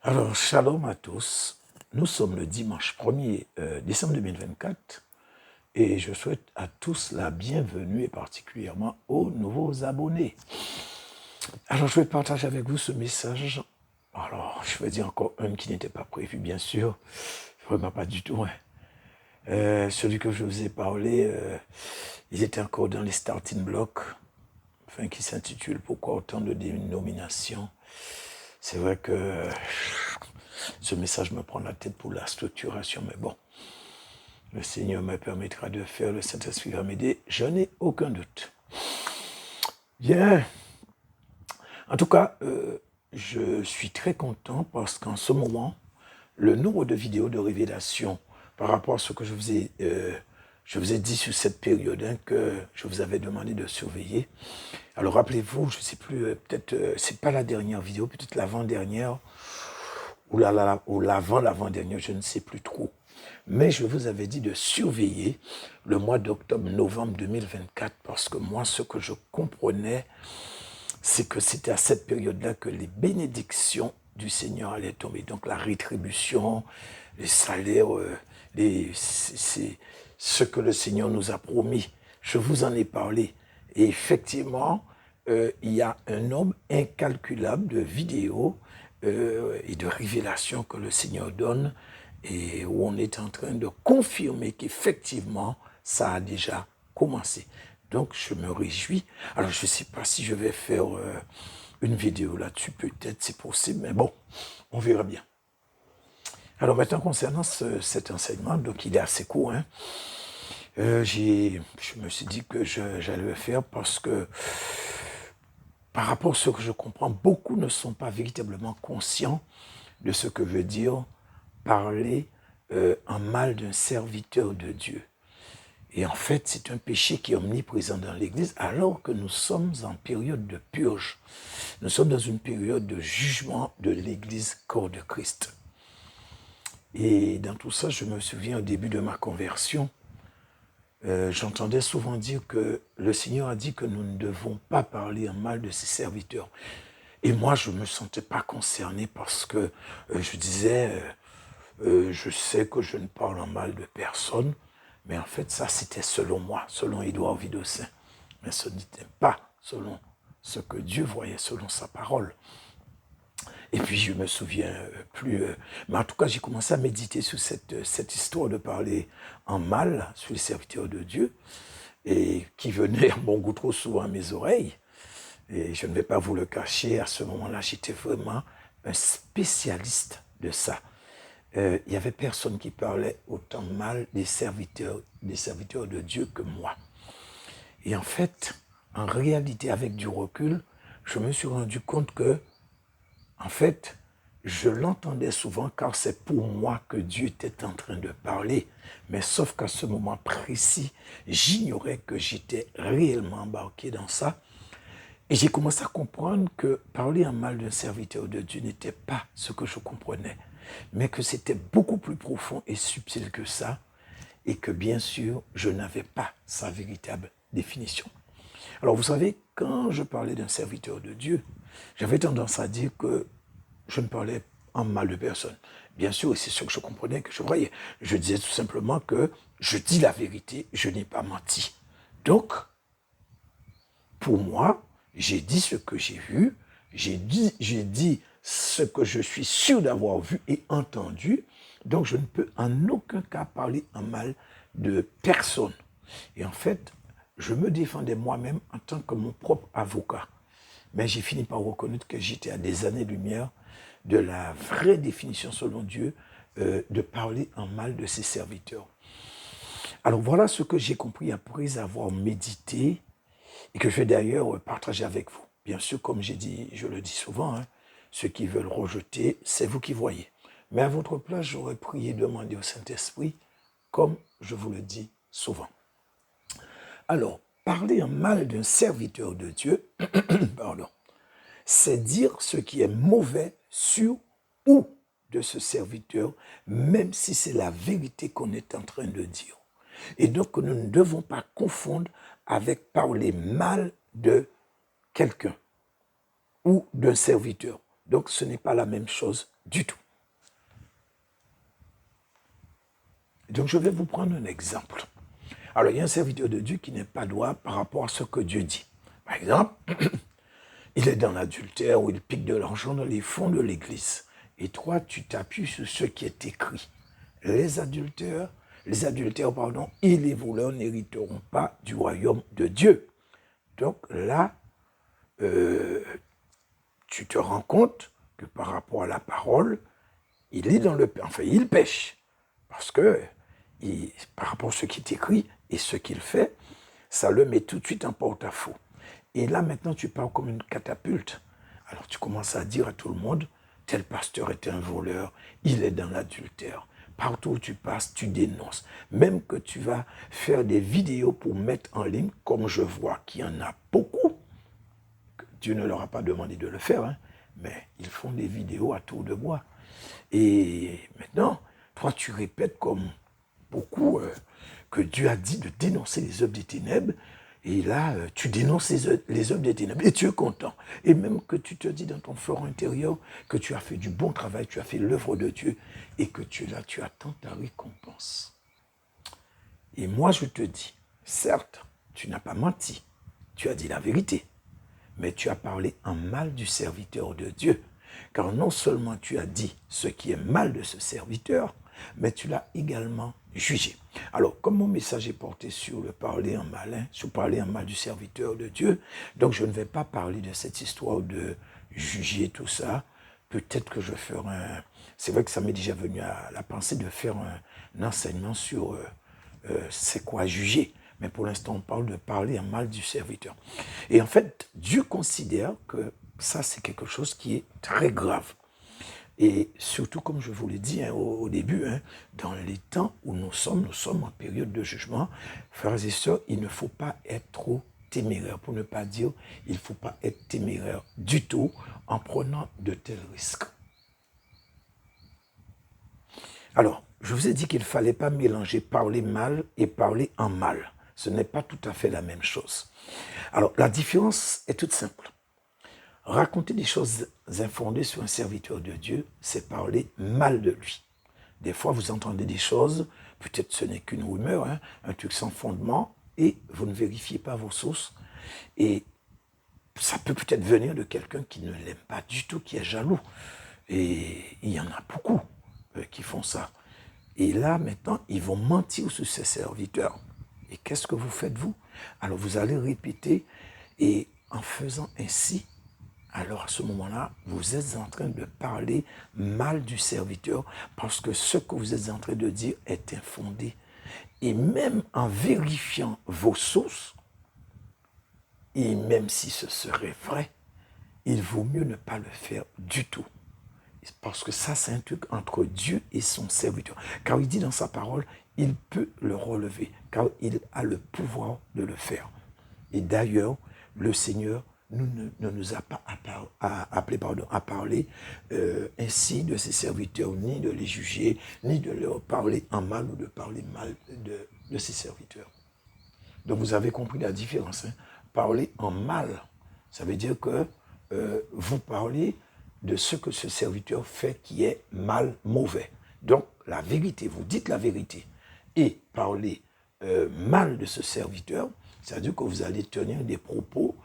Alors, shalom à tous. Nous sommes le dimanche 1er décembre 2024 et je souhaite à tous la bienvenue et particulièrement aux nouveaux abonnés. Alors, je vais partager avec vous ce message. Alors, je vais dire encore un qui n'était pas prévu, bien sûr. Vraiment pas du tout. Celui que je vous ai parlé, il était encore dans les starting blocks, enfin, qui s'intitule « Pourquoi autant de dénominations ?» C'est vrai que ce message me prend la tête pour la structuration, mais bon, le Seigneur me permettra de faire, le Saint-Esprit va m'aider, je n'ai aucun doute. Bien. En tout cas, je suis très content parce qu'en ce moment, le nombre de vidéos de révélation par rapport à ce que je vous ai dit sur cette période que je vous avais demandé de surveiller. Alors rappelez-vous, je ne sais plus, peut-être, c'est pas la dernière vidéo, peut-être l'avant-dernière, ou l'avant-dernière, je ne sais plus trop. Mais je vous avais dit de surveiller le mois d'octobre-novembre 2024 parce que moi, ce que je comprenais, c'est que c'était à cette période-là que les bénédictions du Seigneur allaient tomber. Donc la rétribution, les salaires, c'est ce que le Seigneur nous a promis. Je vous en ai parlé. Et effectivement, il y a un nombre incalculable de vidéos et de révélations que le Seigneur donne et où on est en train de confirmer qu'effectivement, ça a déjà commencé. Donc, je me réjouis. Alors, je ne sais pas si je vais faire une vidéo là-dessus, peut-être, c'est possible, mais bon, on verra bien. Alors, maintenant, concernant cet enseignement, donc il est assez court, hein, je me suis dit que j'allais le faire parce que, par rapport à ce que je comprends, beaucoup ne sont pas véritablement conscients de ce que veut dire parler en mal d'un serviteur de Dieu. Et en fait, c'est un péché qui est omniprésent dans l'Église alors que nous sommes en période de purge. Nous sommes dans une période de jugement de l'Église corps de Christ. Et dans tout ça, je me souviens au début de ma conversion, j'entendais souvent dire que le Seigneur a dit que nous ne devons pas parler en mal de ses serviteurs. Et moi, je ne me sentais pas concerné parce que je disais, je sais que je ne parle en mal de personne, mais en fait, ça, c'était selon moi, selon Édouard Vidocin. Mais ce n'était pas selon ce que Dieu voyait, selon sa parole. Et puis, je me souviens plus... mais en tout cas, j'ai commencé à méditer sur cette histoire de parler en mal sur les serviteurs de Dieu, et qui venait, à mon goût, trop souvent à mes oreilles. Et je ne vais pas vous le cacher, à ce moment-là, j'étais vraiment un spécialiste de ça. Il n'y avait personne qui parlait autant mal des serviteurs de Dieu que moi. Et en fait, en réalité, avec du recul, je me suis rendu compte que, en fait, je l'entendais souvent car c'est pour moi que Dieu était en train de parler. Mais sauf qu'à ce moment précis, j'ignorais que j'étais réellement embarqué dans ça. Et j'ai commencé à comprendre que parler en mal d'un serviteur de Dieu n'était pas ce que je comprenais, mais que c'était beaucoup plus profond et subtil que ça, et que bien sûr, je n'avais pas sa véritable définition. Alors vous savez, quand je parlais d'un serviteur de Dieu, j'avais tendance à dire que je ne parlais en mal de personne. Bien sûr, c'est ce que je comprenais, que je voyais. Je disais tout simplement que je dis la vérité, je n'ai pas menti. Donc, pour moi, j'ai dit ce que j'ai vu, j'ai dit ce que je suis sûr d'avoir vu et entendu, donc je ne peux en aucun cas parler en mal de personne. Et en fait, je me défendais moi-même en tant que mon propre avocat. Mais j'ai fini par reconnaître que j'étais à des années-lumière de la vraie définition selon Dieu de parler en mal de ses serviteurs. Alors voilà ce que j'ai compris après avoir médité et que je vais d'ailleurs partager avec vous. Bien sûr, comme j'ai dit, je le dis souvent, hein, ceux qui veulent rejeter, c'est vous qui voyez. Mais à votre place, j'aurais prié, demandé au Saint-Esprit, comme je vous le dis souvent. Alors, parler en mal d'un serviteur de Dieu, pardon, c'est dire ce qui est mauvais sur ou de ce serviteur, même si c'est la vérité qu'on est en train de dire. Et donc, nous ne devons pas confondre avec parler mal de quelqu'un ou d'un serviteur. Donc, ce n'est pas la même chose du tout. Donc je vais vous prendre un exemple. Alors il y a un serviteur de Dieu qui n'est pas droit par rapport à ce que Dieu dit. Par exemple, il est dans l'adultère ou il pique de l'argent dans les fonds de l'église. Et toi, tu t'appuies sur ce qui est écrit. Les adultères, et les voleurs n'hériteront pas du royaume de Dieu. Donc là, tu te rends compte que par rapport à la parole, il pêche. Parce que par rapport à ce qui est écrit et ce qu'il fait, ça le met tout de suite en porte-à-faux. Et là, maintenant, tu parles comme une catapulte. Alors, tu commences à dire à tout le monde, tel pasteur est un voleur, il est dans l'adultère. Partout où tu passes, tu dénonces. Même que tu vas faire des vidéos pour mettre en ligne, comme je vois qu'il y en a beaucoup. Dieu ne leur a pas demandé de le faire, hein, mais ils font des vidéos à tour de bois. Et maintenant, toi, tu répètes comme beaucoup que Dieu a dit de dénoncer les œuvres des ténèbres. Et là, tu dénonces les œuvres des ténèbres et tu es content. Et même que tu te dis dans ton fort intérieur que tu as fait du bon travail, tu as fait l'œuvre de Dieu et que tu es là, tu attends ta récompense. Et moi, je te dis, certes, tu n'as pas menti, tu as dit la vérité, mais tu as parlé en mal du serviteur de Dieu. Car non seulement tu as dit ce qui est mal de ce serviteur, mais tu l'as également jugé. Alors, comme mon message est porté sur le parler en mal, sur parler en mal du serviteur de Dieu, donc je ne vais pas parler de cette histoire de juger tout ça. Peut-être que je ferai un... C'est vrai que ça m'est déjà venu à la pensée de faire un enseignement sur c'est quoi juger. Mais pour l'instant, on parle de parler en mal du serviteur. Et en fait, Dieu considère que ça, c'est quelque chose qui est très grave. Et surtout, comme je vous l'ai dit au début, dans les temps où nous sommes en période de jugement. Frères et sœurs, il ne faut pas être trop téméraire, pour ne pas dire, il ne faut pas être téméraire du tout en prenant de tels risques. Alors, je vous ai dit qu'il ne fallait pas mélanger parler mal et parler en mal. Ce n'est pas tout à fait la même chose. Alors, la différence est toute simple. Raconter des choses infondées sur un serviteur de Dieu, c'est parler mal de lui. Des fois, vous entendez des choses, peut-être ce n'est qu'une rumeur, un truc sans fondement, et vous ne vérifiez pas vos sources. Et ça peut peut-être venir de quelqu'un qui ne l'aime pas du tout, qui est jaloux. Et il y en a beaucoup qui font ça. Et là, maintenant, ils vont mentir sur ces serviteurs. Et qu'est-ce que vous faites, vous? Alors, vous allez répéter, et en faisant ainsi, alors à ce moment-là, vous êtes en train de parler mal du serviteur parce que ce que vous êtes en train de dire est infondé. Et même en vérifiant vos sources, et même si ce serait vrai, il vaut mieux ne pas le faire du tout. Parce que ça, c'est un truc entre Dieu et son serviteur. Car il dit dans sa parole, il peut le relever, car il a le pouvoir de le faire. Et d'ailleurs, le Seigneur ne nous a pas appelé à parler ainsi de ses serviteurs, ni de les juger, ni de leur parler en mal ou de parler mal de ses serviteurs. Donc vous avez compris la différence. Parler en mal, ça veut dire que vous parlez de ce que ce serviteur fait qui est mal, mauvais. Donc la vérité, vous dites la vérité. Et parler mal de ce serviteur, c'est-à-dire que vous allez tenir des propos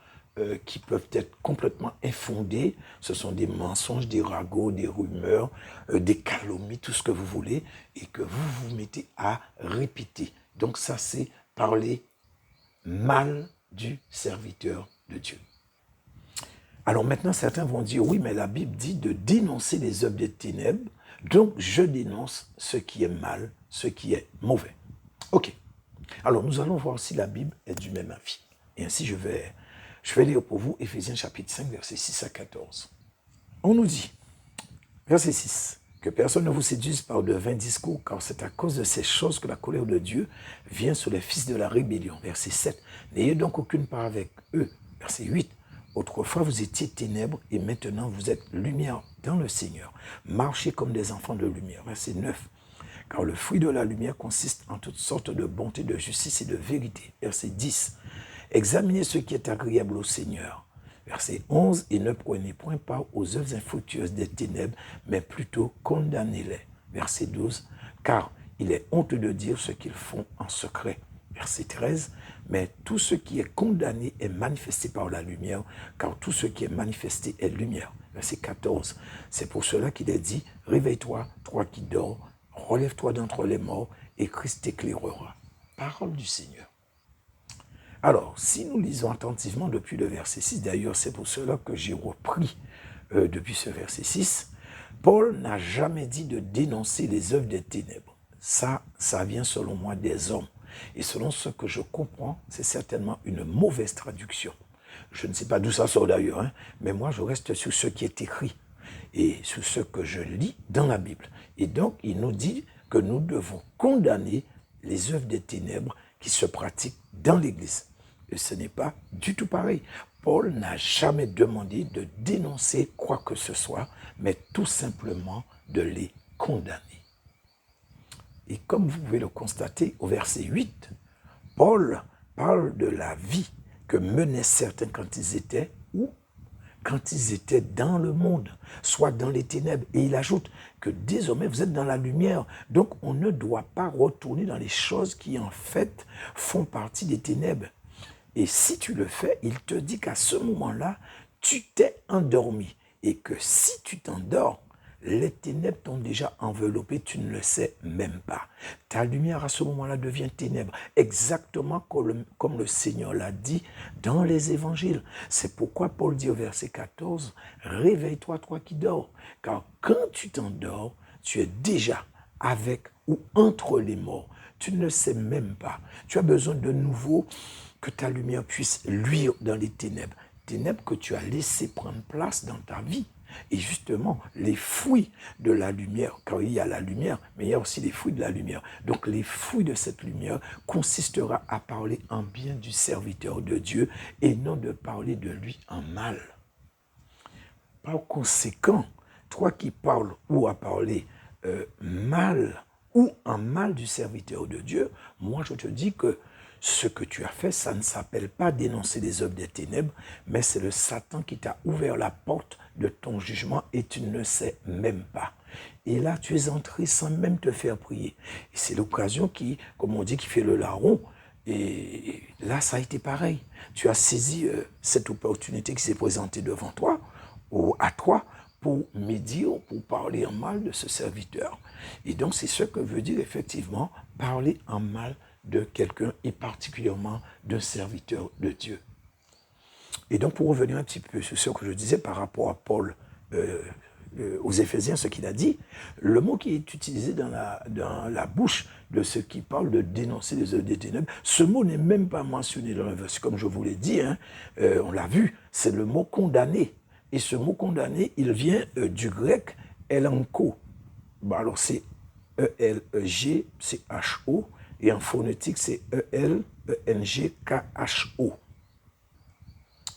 qui peuvent être complètement infondés. Ce sont des mensonges, des ragots, des rumeurs, des calomnies, tout ce que vous voulez, et que vous vous mettez à répéter. Donc ça, c'est parler mal du serviteur de Dieu. Alors maintenant, certains vont dire, oui, mais la Bible dit de dénoncer les œuvres des ténèbres, donc je dénonce ce qui est mal, ce qui est mauvais. Ok. Alors nous allons voir si la Bible est du même avis. Et ainsi, je vais lire pour vous Éphésiens chapitre 5, versets 6 à 14. On nous dit, verset 6, que personne ne vous séduise par de vains discours, car c'est à cause de ces choses que la colère de Dieu vient sur les fils de la rébellion. Verset 7, n'ayez donc aucune part avec eux. Verset 8, autrefois vous étiez ténèbres et maintenant vous êtes lumière dans le Seigneur. Marchez comme des enfants de lumière. Verset 9, car le fruit de la lumière consiste en toutes sortes de bonté, de justice et de vérité. Verset 10, examinez ce qui est agréable au Seigneur. Verset 11, « Et ne prenez point part aux œuvres infructueuses des ténèbres, mais plutôt condamnez-les. » Verset 12, « Car il est honteux de dire ce qu'ils font en secret. » Verset 13, « Mais tout ce qui est condamné est manifesté par la lumière, car tout ce qui est manifesté est lumière. » Verset 14, « C'est pour cela qu'il est dit, « Réveille-toi, toi qui dors, relève-toi d'entre les morts, et Christ t'éclairera. » Parole du Seigneur. Alors, si nous lisons attentivement depuis le verset 6, d'ailleurs c'est pour cela que j'ai repris depuis ce verset 6, Paul n'a jamais dit de dénoncer les œuvres des ténèbres. Ça vient selon moi des hommes. Et selon ce que je comprends, c'est certainement une mauvaise traduction. Je ne sais pas d'où ça sort d'ailleurs, hein, mais moi je reste sur ce qui est écrit et sur ce que je lis dans la Bible. Et donc, il nous dit que nous devons condamner les œuvres des ténèbres qui se pratiquent dans l'Église. Et ce n'est pas du tout pareil. Paul n'a jamais demandé de dénoncer quoi que ce soit, mais tout simplement de les condamner. Et comme vous pouvez le constater au verset 8, Paul parle de la vie que menaient certains quand ils étaient où? Quand ils étaient dans le monde, soit dans les ténèbres. Et il ajoute que désormais vous êtes dans la lumière. Donc on ne doit pas retourner dans les choses qui en fait font partie des ténèbres. Et si tu le fais, il te dit qu'à ce moment-là, tu t'es endormi. Et que si tu t'endors, les ténèbres t'ont déjà enveloppé, tu ne le sais même pas. Ta lumière à ce moment-là devient ténèbre, exactement comme le Seigneur l'a dit dans les évangiles. C'est pourquoi Paul dit au verset 14, « Réveille-toi, toi qui dors, car quand tu t'endors, tu es déjà avec ou entre les morts. Tu ne le sais même pas. Tu as besoin de nouveau que ta lumière puisse luire dans les ténèbres. Ténèbres que tu as laissé prendre place dans ta vie. Et justement, les fruits de la lumière, car il y a la lumière, mais il y a aussi les fruits de la lumière. Donc les fruits de cette lumière consistera à parler en bien du serviteur de Dieu et non de parler de lui en mal. Par conséquent, toi qui parles ou à parler mal ou en mal du serviteur de Dieu, moi je te dis que ce que tu as fait, ça ne s'appelle pas dénoncer les œuvres des ténèbres, mais c'est le Satan qui t'a ouvert la porte de ton jugement et tu ne le sais même pas. Et là, tu es entré sans même te faire prier. Et c'est l'occasion qui, comme on dit, qui fait le larron. Et là, ça a été pareil. Tu as saisi cette opportunité qui s'est présentée devant toi, ou à toi, pour médire, pour parler en mal de ce serviteur. Et donc, c'est ce que veut dire effectivement parler en mal de quelqu'un et particulièrement d'un serviteur de Dieu. Et donc, pour revenir un petit peu sur ce que je disais par rapport à Paul aux Éphésiens, ce qu'il a dit, le mot qui est utilisé dans la bouche de ceux qui parlent de dénoncer les œuvres des ténèbres, ce mot n'est même pas mentionné dans le verset, comme je vous l'ai dit, hein, on l'a vu, c'est le mot condamné. Et ce mot condamné, il vient du grec elenko. Bon, alors c'est E-L-E-G-C-H-O, et en phonétique, c'est E-L-E-N-G-K-H-O.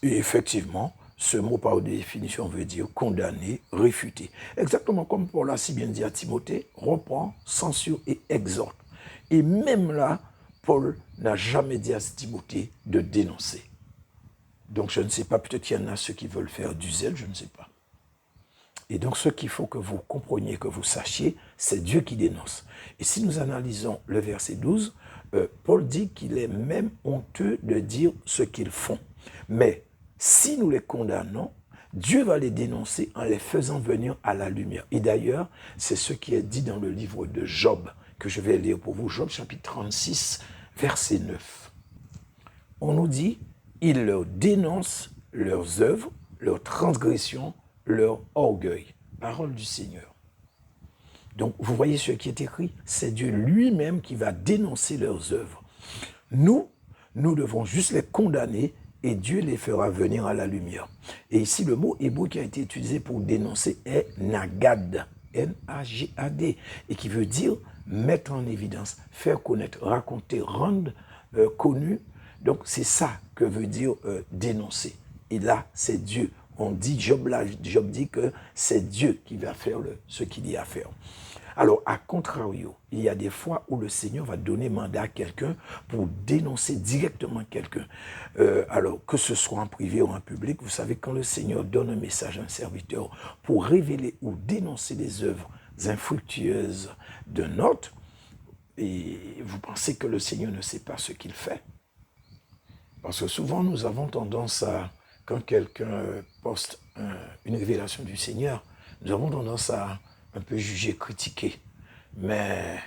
Et effectivement, ce mot par définition veut dire condamner, réfuter. Exactement comme Paul l'a si bien dit à Timothée, reprend, censure et exhorte. Et même là, Paul n'a jamais dit à Timothée de dénoncer. Donc je ne sais pas, peut-être qu'il y en a ceux qui veulent faire du zèle, je ne sais pas. Et donc, ce qu'il faut que vous compreniez, que vous sachiez, c'est Dieu qui dénonce. Et si nous analysons le verset 12, Paul dit qu'il est même honteux de dire ce qu'ils font. Mais si nous les condamnons, Dieu va les dénoncer en les faisant venir à la lumière. Et d'ailleurs, c'est ce qui est dit dans le livre de Job, que je vais lire pour vous. Job chapitre 36, verset 9. On nous dit, il leur dénonce leurs œuvres, leurs transgressions, leur orgueil. Parole du Seigneur. Donc, vous voyez ce qui est écrit, c'est Dieu lui-même qui va dénoncer leurs œuvres. Nous devons juste les condamner et Dieu les fera venir à la lumière. Et ici, le mot hébreu qui a été utilisé pour dénoncer est nagad, N-A-G-A-D, et qui veut dire mettre en évidence, faire connaître, raconter, rendre connu. Donc, c'est ça que veut dire dénoncer. Et là, c'est Dieu. On dit, Job dit que c'est Dieu qui va faire ce qu'il y a à faire. Alors, à contrario, il y a des fois où le Seigneur va donner mandat à quelqu'un pour dénoncer directement quelqu'un. Alors, que ce soit en privé ou en public, vous savez, quand le Seigneur donne un message à un serviteur pour révéler ou dénoncer les œuvres infructueuses d'un autre, et vous pensez que le Seigneur ne sait pas ce qu'il fait? Parce que souvent, nous avons tendance à, quand quelqu'un poste une révélation du Seigneur, nous avons tendance à un peu juger, critiquer. Mais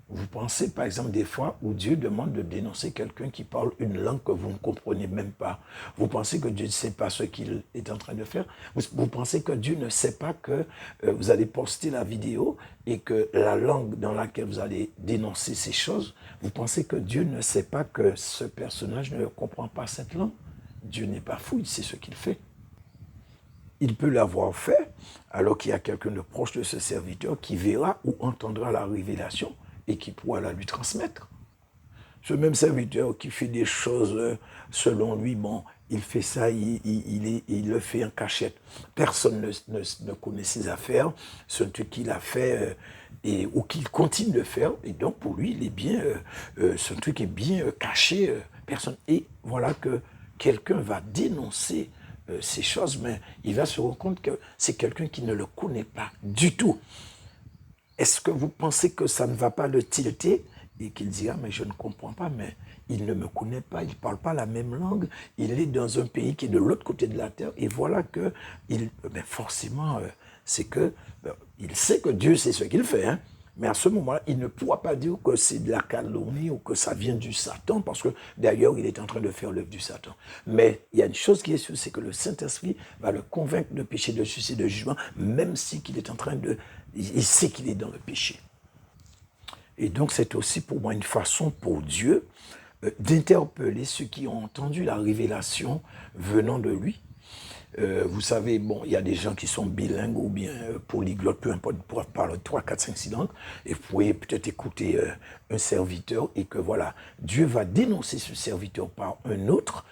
vous pensez, par exemple, des fois où Dieu demande de dénoncer quelqu'un qui parle une langue que vous ne comprenez même pas. Vous pensez que Dieu ne sait pas ce qu'il est en train de faire. Vous pensez que Dieu ne sait pas que vous allez poster la vidéo et que la langue dans laquelle vous allez dénoncer ces choses, vous pensez que Dieu ne sait pas que ce personnage ne comprend pas cette langue. Dieu n'est pas fou, il sait ce qu'il fait. Il peut l'avoir fait alors qu'il y a quelqu'un de proche de ce serviteur qui verra ou entendra la révélation et qui pourra la lui transmettre. Ce même serviteur qui fait des choses selon lui, bon, il fait ça, il le fait en cachette. Personne ne connaît ses affaires, c'est un truc qu'il a fait ou qu'il continue de faire. Et donc pour lui, il est bien, ce truc est bien caché. Personne. Et voilà que quelqu'un va dénoncer ces choses, mais il va se rendre compte que c'est quelqu'un qui ne le connaît pas du tout. Est-ce que vous pensez que ça ne va pas le tilter et qu'il dira, mais je ne comprends pas, mais il ne me connaît pas, il ne parle pas la même langue, il est dans un pays qui est de l'autre côté de la terre, et voilà que, forcément, c'est que, il sait que Dieu sait ce qu'il fait, hein, mais à ce moment-là, il ne pourra pas dire que c'est de la calomnie ou que ça vient du Satan, parce que d'ailleurs, il est en train de faire l'œuvre du Satan. Mais il y a une chose qui est sûre, c'est que le Saint-Esprit va le convaincre de péché, de justice et de jugement, même si qu'il est en train de... Il sait qu'il est dans le péché. Et donc, c'est aussi pour moi une façon pour Dieu d'interpeller ceux qui ont entendu la révélation venant de lui. Vous savez, bon, il y a des gens qui sont bilingues ou bien polyglottes, peu importe, pour parler 3, 4, 5, 6 langues, et vous pouvez peut-être écouter un serviteur et que voilà, Dieu va dénoncer ce serviteur par un autre.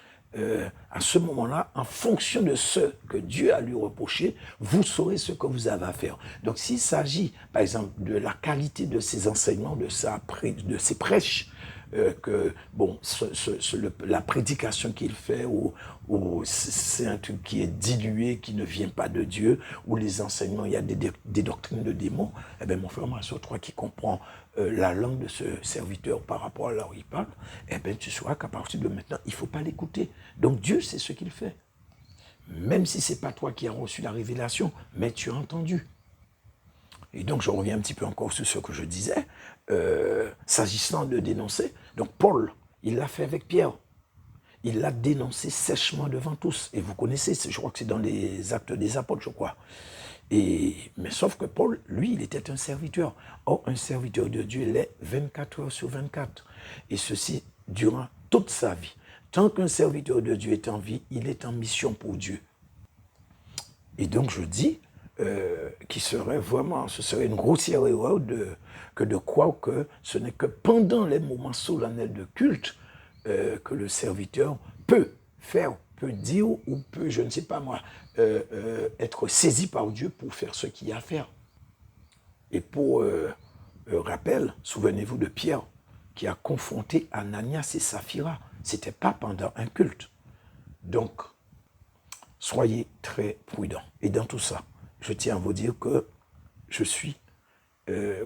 À ce moment-là, en fonction de ce que Dieu a lui reproché, vous saurez ce que vous avez à faire. Donc, s'il s'agit, par exemple, de la qualité de ses enseignements, de ses prêches, que bon, la prédication qu'il fait, ou c'est un truc qui est dilué, qui ne vient pas de Dieu, ou les enseignements, il y a des doctrines de démons, eh bien, mon frère, ma soeur, toi qui comprends la langue de ce serviteur par rapport à là où il parle, eh bien, tu sauras qu'à partir de maintenant, il ne faut pas l'écouter. Donc, Dieu sait ce qu'il fait. Même si ce n'est pas toi qui as reçu la révélation, mais tu as entendu. Et donc, je reviens un petit peu encore sur ce que je disais, s'agissant de dénoncer. Donc, Paul, il l'a fait avec Pierre. Il l'a dénoncé sèchement devant tous. Et vous connaissez, je crois que c'est dans les Actes des Apôtres, je crois. Mais sauf que Paul, lui, il était un serviteur. Or, un serviteur de Dieu, il est 24 heures sur 24. Et ceci durant toute sa vie. Tant qu'un serviteur de Dieu est en vie, il est en mission pour Dieu. Et donc, je dis qu'il serait vraiment, ce serait une grossière erreur que de croire que ce n'est que pendant les moments solennels de culte que le serviteur peut faire, peut dire ou peut, je ne sais pas moi, être saisi par Dieu pour faire ce qu'il y a à faire. Et pour rappel, souvenez-vous de Pierre qui a confronté Ananias et Saphira. Ce n'était pas pendant un culte. Donc, soyez très prudents. Et dans tout ça, je tiens à vous dire que je suis,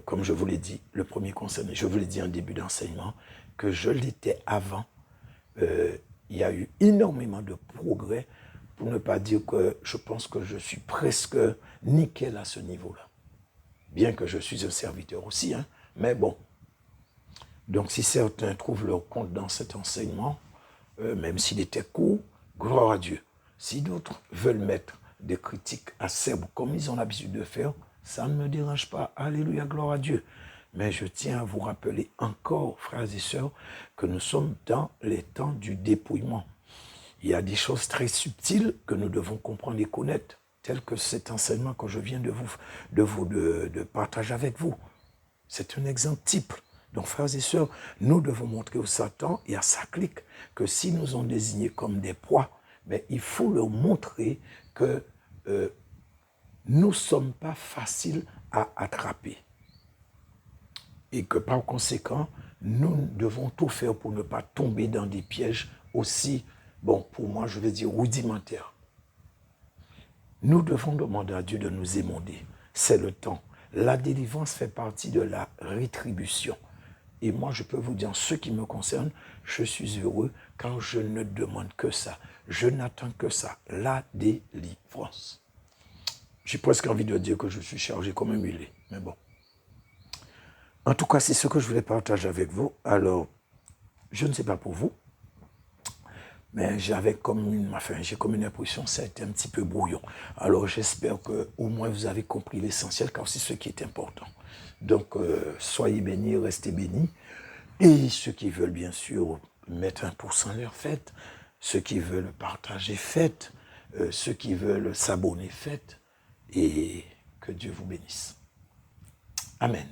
comme je vous l'ai dit, le premier concerné, je vous l'ai dit en début d'enseignement, que je l'étais avant. Il y a eu énormément de progrès, pour ne pas dire que je pense que je suis presque nickel à ce niveau-là. Bien que je suis un serviteur aussi, hein, mais bon. Donc si certains trouvent leur compte dans cet enseignement, même s'il était court, gloire à Dieu. Si d'autres veulent mettre des critiques acerbes comme ils ont l'habitude de faire, ça ne me dérange pas. Alléluia, gloire à Dieu. Mais je tiens à vous rappeler encore, frères et sœurs, que nous sommes dans les temps du dépouillement. Il y a des choses très subtiles que nous devons comprendre et connaître, tel que cet enseignement que je viens de partager avec vous. C'est un exemple type. Donc, frères et sœurs, nous devons montrer au Satan et à sa clique que si nous ont désignés comme des proies, mais il faut leur montrer que nous ne sommes pas faciles à attraper. Et que par conséquent, nous devons tout faire pour ne pas tomber dans des pièges aussi, bon, pour moi, je vais dire rudimentaires. Nous devons demander à Dieu de nous émonder. C'est le temps. La délivrance fait partie de la rétribution. Et moi, je peux vous dire, en ce qui me concerne, je suis heureux quand je ne demande que ça. Je n'attends que ça, la délivrance. J'ai presque envie de dire que je suis chargé comme un mulet, mais bon. En tout cas, c'est ce que je voulais partager avec vous. Alors, je ne sais pas pour vous, mais j'ai comme une impression que ça a été un petit peu brouillon. Alors, j'espère qu'au moins vous avez compris l'essentiel, car c'est ce qui est important. Donc, soyez bénis, restez bénis. Et ceux qui veulent, bien sûr, mettre 1% leur fête, ceux qui veulent partager, faites. Ceux qui veulent s'abonner, faites. Et que Dieu vous bénisse. Amen.